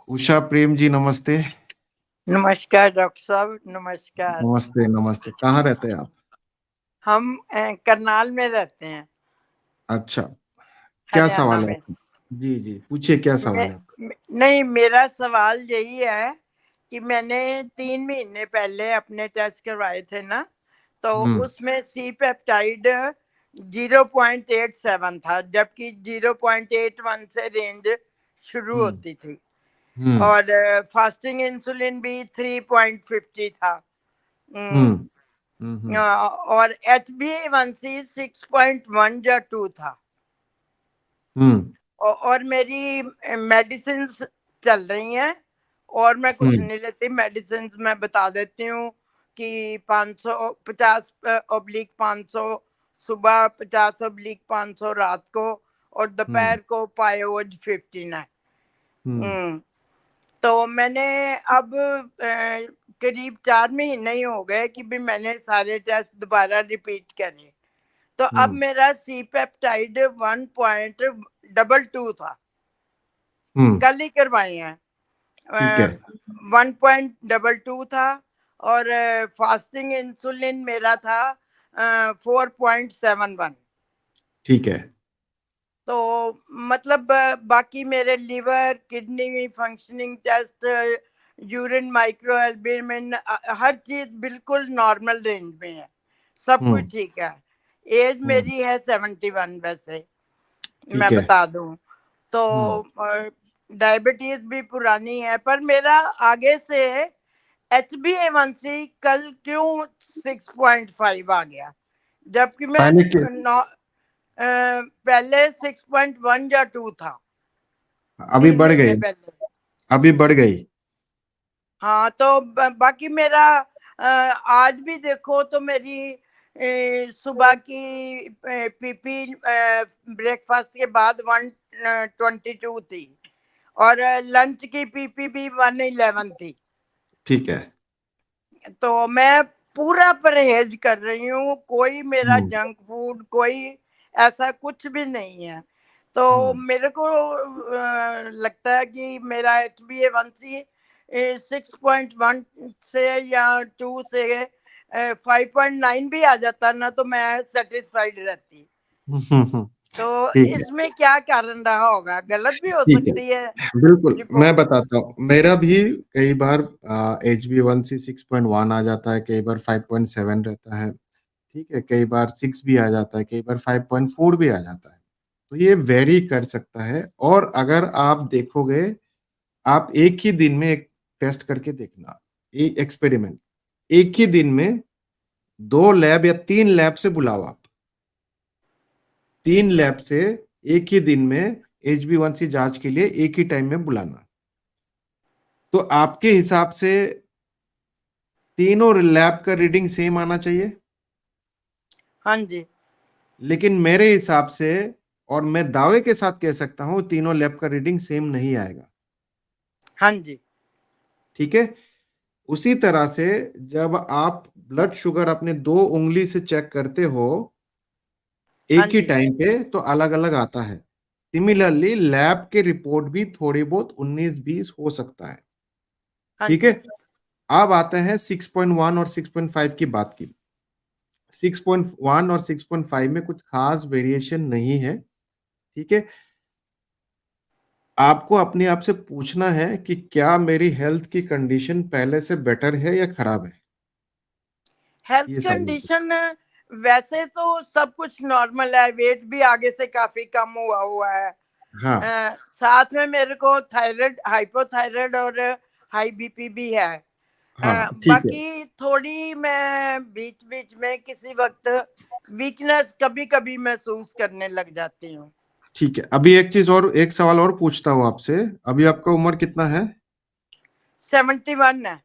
उषा प्रेम जी नमस्ते। नमस्कार डॉक्टर साहब, नमस्कार। नमस्ते नमस्ते, कहाँ रहते हैं आप? हम करनाल में रहते हैं, अच्छा, क्या हरियाणा सवाल है में। आपका? जी जी, पूछिए क्या मैं, सवाल है आपका? नहीं, मेरा सवाल यही है कि मैंने 3 महीने पहले अपने टेस्ट करवाए थे ना, तो हम्म उसमें सी पेप्टाइड 0.87 था, जबकि 0.81 से रेंज शुरू हम्म होती थी। हम्म और फास्टिंग इंसुलिन भी 3.50 था। हम्म हम्म, हम्म और HbA1c 6.1 या 2 था। हम्म और मेरी मेडिसिन चल रही हैं, और मैं कुछ हम्म नहीं लेती मेडिसिन। मैं बता देती हूँ कि 550/500 सुबह, 50/500 रात को, और हम्म दोपहर को पायोज 15 है। हम्म हम्म, तो मैंने अब करीब 4 महीने ही हो गए कि भी मैंने सारे टेस्ट दोबारा रिपीट करे। तो अब हम्म मेरा सी पेप्टाइड 1.22 था, हम्म, कल ही करवाए हैं। ठीक है 1.22 था, और फास्टिंग इंसुलिन मेरा था 4.71। ठीक है। तो मतलब बाकी मेरे liver, kidney functioning test, urine micro albumin, हर चीज बिल्कुल नॉर्मल रेंज में है, सब कुछ हम्म ठीक है। एज हम्म मेरी है 71 वैसे, ठीक मैं है। बता दूं तो। हम्म डायबिटीज भी पुरानी है, पर मेरा आगे से HbA1c कल क्यों 6.5 आ गया, जबकि मैं पहले के पहले 6.1 या 2 था अभी तीन बढ़ महीने गई, पहले। अभी बढ़ गई। हाँ, तो बाकी मेरा आज भी देखो तो मेरी सुबह की पीपी ब्रेकफास्ट के बाद 122 थी, और लंच की पीपी भी 111 थी। ठीक है। तो मैं पूरा परहेज कर रही हूँ, कोई मेरा हम्म जंक फूड, कोई ऐसा कुछ भी नहीं है। तो हम्म मेरे को लगता है कि मेरा HbA1c 6.1 से या 2 से 5.9 भी आ जाता ना, तो मैं सेटिस्फाइड रहती। हम्म, तो ठीक है इसमें क्या कारण रहा होगा? गलत भी हो ठीक है। सकती है बिल्कुल, मैं रिपोर्ट। बताता हूँ। मेरा भी कई बार HbA1c 6.1 आ जाता है, कई बार 5.7 रहता है। ठीक है, कई बार 6 भी आ जाता है, कई बार 5.4 भी आ जाता है। तो ये वेरी कर सकता है। और अगर आप देखोगे, आप एक ही दिन में एक टेस्ट करके देखना, एक एक्सपेरिमेंट, एक ही दिन में 2 लैब या 3 लैब से बुलाओ आप, 3 लैब से एक ही दिन में HbA1c जांच के लिए एक ही टाइम में बुलाना। तो आपके हिसाब से तीनों लैब का रीडिंग सेम आना चाहिए। हाँ जी। लेकिन मेरे हिसाब से, और मैं दावे के साथ कह सकता हूं, तीनों लैब का रीडिंग सेम नहीं आएगा। हाँ जी। ठीक है। उसी तरह से जब आप ब्लड शुगर अपने 2 उंगली से चेक करते हो हाँ एक ही जी। टाइम पे, तो अलग अलग आता है। सिमिलरली लैब के रिपोर्ट भी थोड़ी बहुत 19-20 हो सकता है। हाँ ठीक है। जी। अब आते हैं 6.1 और 6.5 की बात की। 6.1 और 6.5 में कुछ खास वेरिएशन नहीं है। ठीक है। आपको अपने आप से पूछना है कि क्या मेरी हेल्थ की कंडीशन पहले से बेटर है या खराब है। हेल्थ ये सवाल है। कंडीशन वैसे तो सब कुछ नॉर्मल है, वेट भी आगे से काफी कम हुआ हुआ है। हाँ साथ में मेरे को थायराइड, हाइपोथायराइड और हाई बीपी भी है। हाँ ठीक है। बाकी थोड़ी मैं बीच बीच में किसी वक्त वीकनेस कभी कभी महसूस करने लग जाती हूँ। ठीक है, अभी एक चीज और, एक सवाल और पूछता हूँ आपसे। अभी आपका उम्र कितना है? 71 है।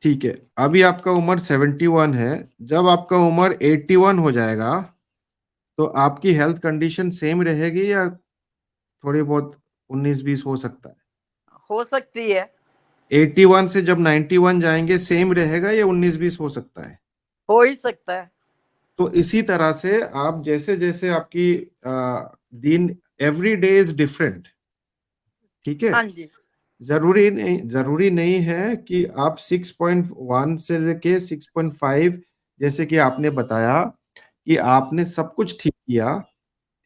ठीक है, अभी आपका उम्र 71 है। जब आपका उम्र 81 हो जाएगा, तो आपकी हेल्थ कंडीशन सेम रहेगी या थोड़ी बहुत 19-20 हो सकता है? हो सकती है। 81 से जब 91 जाएंगे, सेम रहेगा या 19-20 हो सकता है? हो ही सकता है। तो इसी तरह से आप जैसे जैसे आपकी दिन, एवरी डे इज डिफरेंट। ठीक है। हाँ जी। जरूरी नहीं है कि आप 6.1 से लेके 6.5, जैसे कि आपने बताया कि आपने सब कुछ ठीक किया।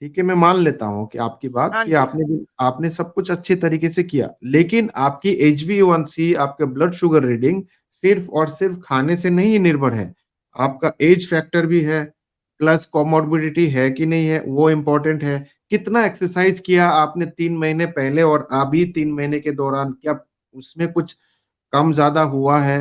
ठीक है, मैं मान लेता हूँ कि आपकी बात हाँ कि जी। आपने सब कुछ अच्छे तरीके से किया, लेकिन आपकी HbA1c, आपके ब्लड शुगर रीडिंग सिर्फ और सिर्फ खाने से नहीं निर्भर है। आपका एज फैक्टर भी है, प्लस कॉमोर्बिडिटी है कि नहीं है, वो इम्पोर्टेंट है। कितना एक्सरसाइज किया आपने 3 महीने पहले और अभी 3 महीने के दौरान, क्या उसमें कुछ कम ज्यादा हुआ है?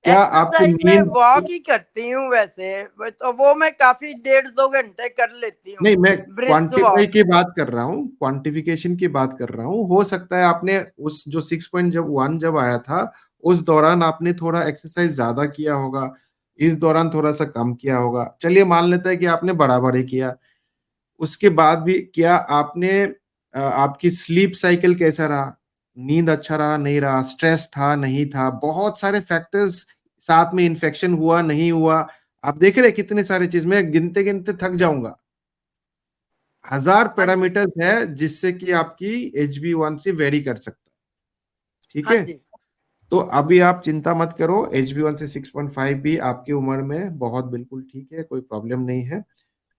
क्या आपकी एक्सरसाइज मैं नींद? वॉक ही करती हूँ वैसे, तो वो मैं काफी 1.5-2 घंटे कर लेती हूँ, नहीं, मैं ब्रिस्क क्वांटिफाई वॉक। की बात कर रहा हूँ, क्वांटिफिकेशन की बात कर रहा हूँ। हो सकता है आपने उस जो 6.1 जब आया था, उस दौरान आपने थोड़ा एक्सरसाइज ज्यादा किया होगा, इस दौरान थोड़ा सा कम किया होगा। चलिए मान लेते हैं कि आपने बराबर ही किया। उसके बाद भी क्या आपने आपकी स्लीप साइकिल कैसा रहा? नींद अच्छा रहा नहीं रहा? स्ट्रेस था नहीं था? बहुत सारे फैक्टर्स साथ में, इन्फेक्शन हुआ नहीं हुआ? आप देख रहे हैं कितने सारे चीज, मैं गिनते गिनते थक जाऊंगा। 1000 हाँ जी। पैरामीटर्स है जिससे कि आपकी HbA1c से वेरी कर सकता है। ठीक हाँ है, जी। तो अभी आप चिंता मत करो, HbA1c 6.5 भी आपकी उम्र में बहुत बिल्कुल ठीक है, कोई प्रॉब्लम नहीं है।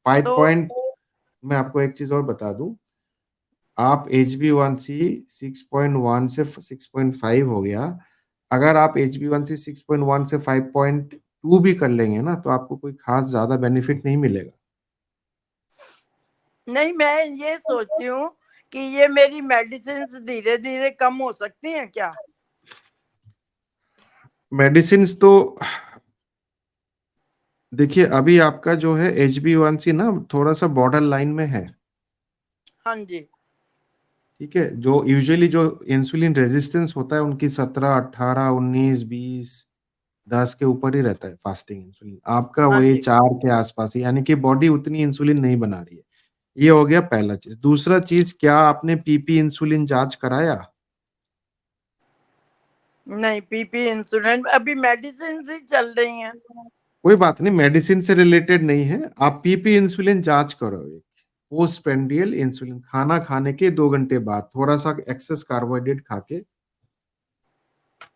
फाइव तो पॉइंट मैं आपको एक चीज और बता दूं, आप HbA1c 6.1 से 6.5 हो गया, अगर आप HbA1c 6.1 से 5.2 भी कर लेंगे ना, तो आपको कोई खास ज्यादा बेनिफिट नहीं मिलेगा। नहीं, मैं ये सोचती हूँ कि ये मेरी मेडिसिन धीरे धीरे कम हो सकती हैं क्या? मेडिसिन तो देखिए, अभी आपका जो है HbA1c ना थोड़ा सा बॉर्डर लाइन में है। हाँ जी। ठीक है, जो यूजुअली जो इंसुलिन रेजिस्टेंस होता है उनकी 17, 18, 19, 20, 10 के ऊपर ही रहता है फास्टिंग इंसुलिन। आपका हाँ वही जी। 4 के आसपास ही, यानी कि बॉडी उतनी इंसुलिन नहीं बना रही है। ये हो गया पहला चीज। दूसरा चीज, क्या आपने PP इंसुलिन जांच कराया? नहीं, पीपी इंसुलिन अभी मेडिसिन ही चल रही हैं। कोई बात नहीं, मेडिसिन से रिलेटेड नहीं है। आप PP इंसुलिन जांच करो, पोस्ट पेंडियल इंसुलिन, खाना खाने के 2 घंटे बाद थोड़ा सा एक्सेस कार्बोहाइड्रेट खा के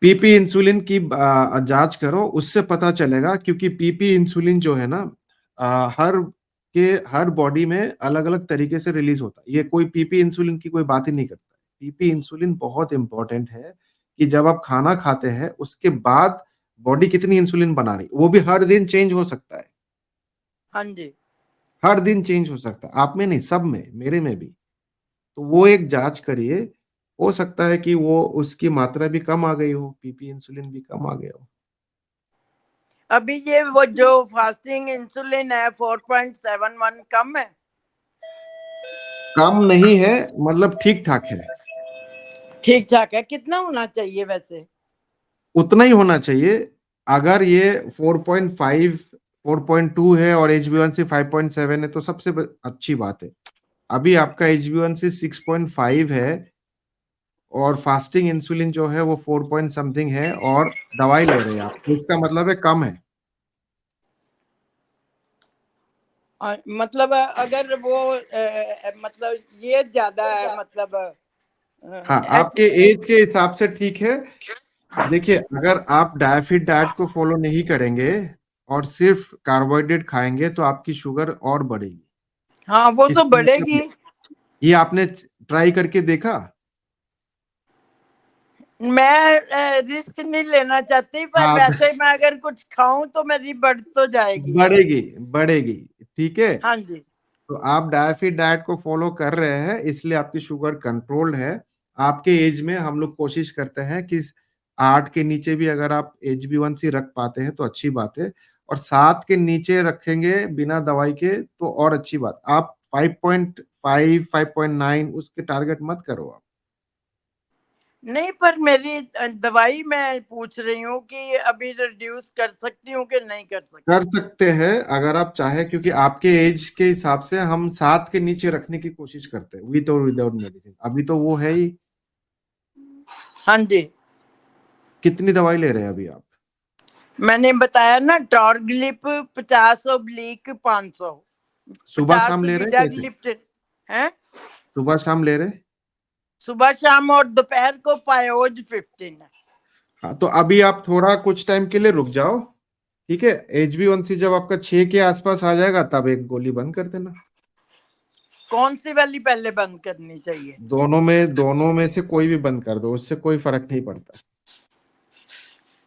PP इंसुलिन की जांच करो, उससे पता चलेगा। क्योंकि PP इंसुलिन जो है ना, हर हर बॉडी में अलग अलग तरीके से रिलीज होता है। ये कोई PP इंसुलिन की कोई बात ही नहीं करता। PP इंसुलिन बहुत इंपॉर्टेंट है कि जब आप खाना खाते हैं उसके बाद बॉडी कितनी इंसुलिन बना रही, वो भी हर दिन चेंज हो सकता है। हाँ जी। हर दिन चेंज हो सकता है, आप में नहीं, सब में, मेरे में भी। तो वो एक जांच करिए, हो सकता है कि वो उसकी मात्रा भी कम आ गई हो, PP इंसुलिन भी कम आ गया हो। अभी ये वो जो फास्टिंग इंसुलिन है 4.71 कम है? कम नहीं है, मतलब ठीक ठाक है। ठीक ठाक है, कितना होना चाहिए वैसे? उतना ही होना चाहिए। अगर ये 4.5, 4.2 है और HbA1c 5.7 है तो सबसे अच्छी बात है। अभी आपका HbA1c 6.5 है और फास्टिंग इंसुलिन जो है वो 4 पॉइंट समथिंग है, और दवाई ले रहे हैं आप, तो इसका मतलब है कम है। मतलब अगर वो मतलब ये ज्यादा है, मतलब हाँ, एच। आपके एज के हिसाब से ठीक है। देखिए, अगर आप डायफिट डाइट को फॉलो नहीं करेंगे और सिर्फ कार्बोहाइड्रेट खाएंगे तो आपकी शुगर और बढ़ेगी। हाँ, वो तो इसका मतलब, बढ़ेगी। ये आपने ट्राई करके देखा? मैं रिस्क नहीं लेना चाहती, पर हाँ, वैसे मैं अगर कुछ खाऊं तो मेरी बढ़ तो जाएगी। बढ़ेगी, बढ़ेगी। ठीक है, हाँ जी। तो आप डायफिट डाइट को फॉलो कर रहे हैं इसलिए आपकी शुगर कंट्रोल्ड है। आपके एज में हम लोग कोशिश करते हैं कि 8 के नीचे भी अगर आप HbA1c रख पाते हैं तो अच्छी बात है, और 7 के नीचे रखेंगे बिना दवाई के तो और अच्छी बात। आप 5.5, 5.9 उसके टारगेट मत करो आप। नहीं, पर मेरी दवाई मैं पूछ रही हूँ कि अभी रिड्यूस कर सकती हूँ कि नहीं कर कर सकती? सकते हैं अगर आप चाहें, क्योंकि आपके एज के हिसाब से हम 7 के नीचे रखने की कोशिश करते हैं, विद और विदाउट मेडिसिन। अभी तो वो है ही। हाँ जी। कितनी दवाई ले रहे हैं अभी आप? मैंने बताया ना, टॉर्गलिप 50 ऑब्लिक 500, सुबह 50 शाम ले रहे हैं कैसे? वीडाग्लिप्ट है। सुबह शाम ले रहे हैं? सुबह शाम और दोपहर को पायोज 15 है। हाँ, तो अभी आप थोड़ा कुछ टाइम के लिए रुक जाओ, ठीक है। HB1C जब आपका 6 के आसपास आ जाएगा तब एक गोली बंद कर देना। कौन सी वाली पहले बंद करनी चाहिए? दोनों में से कोई भी बंद कर दो, उससे कोई फर्क नहीं पड़ता।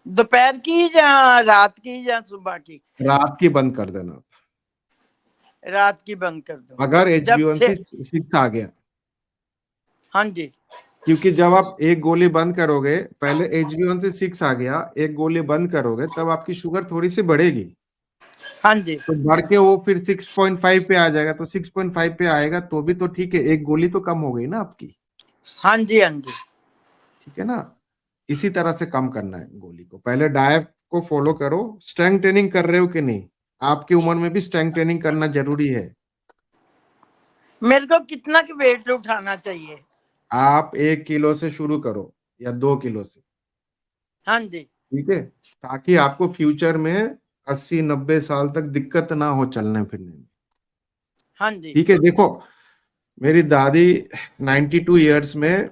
दोपहर की या रात की या सुबह की? रात की बंद कर देना आप, रात की बंद कर दो। अगर एच जब बी वन सी 6 आ गया। हाँ जी। क्योंकि जब आप एक गोली बंद करोगे, पहले HB1C 6 आ गया, एक गोली बंद करोगे तब आपकी शुगर थोड़ी सी बढ़ेगी, हाँ जी। तो बढ़ के वो फिर 6.5 पे आ जाएगा। तो 6.5 पे आएगा तो भी तो ठीक है, एक गोली तो कम हो गई ना आपकी। हाँ जी। हाँ जी। ठीक है ना। इसी तरह से कम करना है गोली को। पहले डाइट को फॉलो करो। स्ट्रेंथ ट्रेनिंग कर रहे हो कि नहीं? आपकी उम्र में भी स्ट्रेंथ ट्रेनिंग करना जरूरी है। मेरे को कितना की वेट उठाना चाहिए? आप 1 किलो से शुरू करो या 2 किलो से, हाँ जी। ठीक है, ताकि आपको फ्यूचर में 80-90 साल तक दिक्कत ना हो चलने फिरने में। हाँ जी। ठीक है। देखो, मेरी दादी 92 ईयर्स में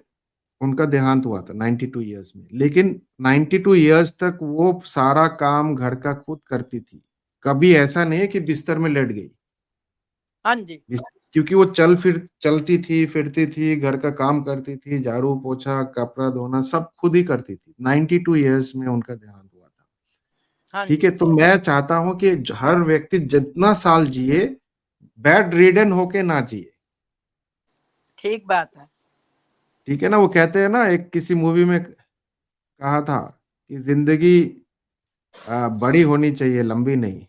उनका देहांत हुआ था, 92 ईयर्स में, लेकिन 92 ईयर्स तक वो सारा काम घर का खुद करती थी। कभी ऐसा नहीं है कि बिस्तर में लेट गई। हाँ जी। क्योंकि वो चलती थी, फिरती थी, घर का काम करती थी, झाड़ू पोछा कपड़ा धोना सब खुद ही करती थी। 92 ईयर्स में उनका देहांत हुआ था। हाँ ठीक है। जी। तो मैं चाहता हूं कि हर व्यक्ति जितना साल जिए, बेड रिडन होके ना जिए। ठीक बात है। ठीक है ना। वो कहते हैं ना, एक किसी मूवी में कहा था कि जिंदगी बड़ी होनी चाहिए, लंबी नहीं।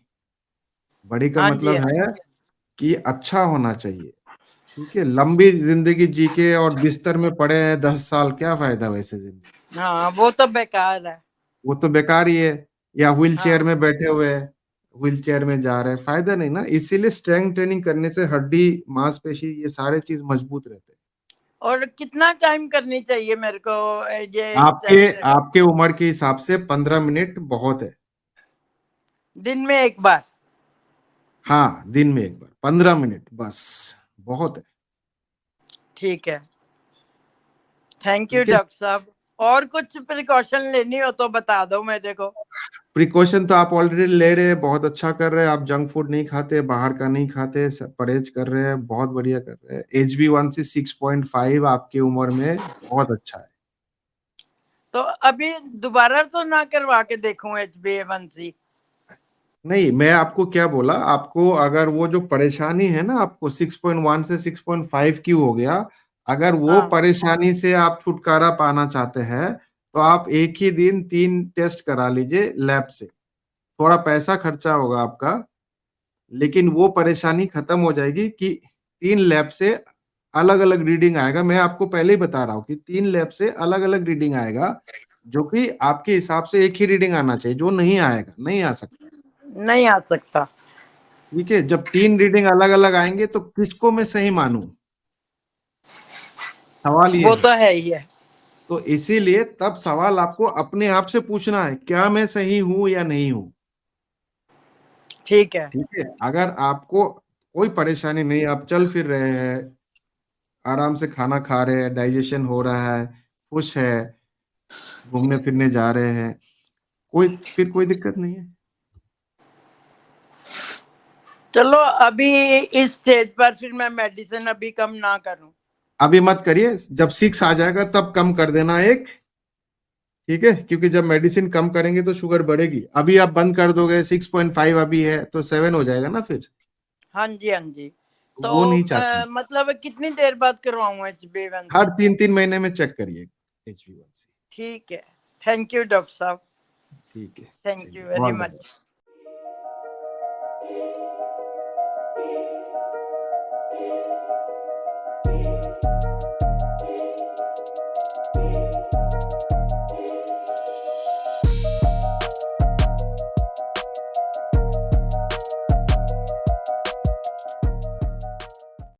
बड़ी का हाँ जी। मतलब हाँ है जी। कि अच्छा होना चाहिए। ठीक है। लंबी जिंदगी जी के और बिस्तर में पड़े हैं 10 साल, क्या फायदा वैसे जिंदगी। हाँ, वो तो बेकार है। वो तो बेकार ही है। या व्हील चेयर हाँ। में बैठे हुए हैं, व्हील चेयर में जा रहे हैं, फायदा नहीं ना। इसीलिए स्ट्रेंथ ट्रेनिंग करने से हड्डी, मांसपेशी, ये सारे चीज मजबूत रहते हैं। और कितना टाइम करनी चाहिए मेरे को ये आपके स्ट्रेंथ ट्रेनिंग? आपके उम्र के हिसाब से 15 मिनट बहुत है। दिन में एक बार? हाँ, दिन में एक बार 15 मिनट बस, बहुत है। ठीक है। थैंक यू ठीक है। डॉक्टर साहब। और कुछ प्रिकॉशन लेनी हो तो बता दो मेरे को। प्रिकॉशन तो आप ऑलरेडी ले रहे हैं, बहुत अच्छा कर रहे हैं। आप जंक फूड नहीं खाते, बाहर का नहीं खाते, परहेज कर रहे हैं, बहुत बढ़िया कर रहे हैं। HB1C 6.5 आपकी उम्र में बहुत अच्छा है। तो अभी दोबारा तो ना करवा के देखूं HbA1c? नहीं, मैं आपको क्या बोला, आपको अगर वो जो परेशानी है ना, आपको 6.1 से 6.5 क्यों हो गया, अगर वो हाँ। परेशानी से आप छुटकारा पाना चाहते हैं तो आप एक ही दिन 3 टेस्ट करा लीजिए लैब से। थोड़ा पैसा खर्चा होगा आपका, लेकिन वो परेशानी खत्म हो जाएगी कि 3 लैब से अलग अलग रीडिंग आएगा। मैं आपको पहले ही बता रहा हूँ कि 3 लैब से अलग अलग रीडिंग आएगा, जो कि आपके हिसाब से एक ही रीडिंग आना चाहिए, जो नहीं आएगा, नहीं आ सकता। नहीं आ सकता। ठीक है। जब 3 रीडिंग अलग अलग आएंगे तो किसको मैं सही मानूं, सवाल ये वो है। तो है ही है। तो इसीलिए तब सवाल आपको अपने आप से पूछना है, क्या मैं सही हूं या नहीं हूं। ठीक है। ठीक है। अगर आपको कोई परेशानी नहीं, आप चल फिर रहे हैं, आराम से खाना खा रहे हैं, डाइजेशन हो रहा है, खुश है, घूमने फिरने जा रहे हैं, कोई दिक्कत नहीं है। चलो, अभी इस स्टेज पर फिर मैं मेडिसिन अभी कम ना करूं। अभी मत करिए, जब 6 आ जाएगा तब कम कर देना एक। ठीक है। क्योंकि जब मेडिसिन कम करेंगे तो शुगर बढ़ेगी। अभी आप बंद कर दोगे, 6.5 अभी है तो 7 हो जाएगा ना फिर। हाँ जी। हाँ जी। तो तो वो नहीं चाहते। मतलब कितनी देर बाद करवाऊं हर HbA1c? 3-3 महीने में चेक करिए HB1C। ठीक है। थैंक यू डॉक्टर साहब। ठीक है, थैंक यू वेरी चलिए, मच। All the best.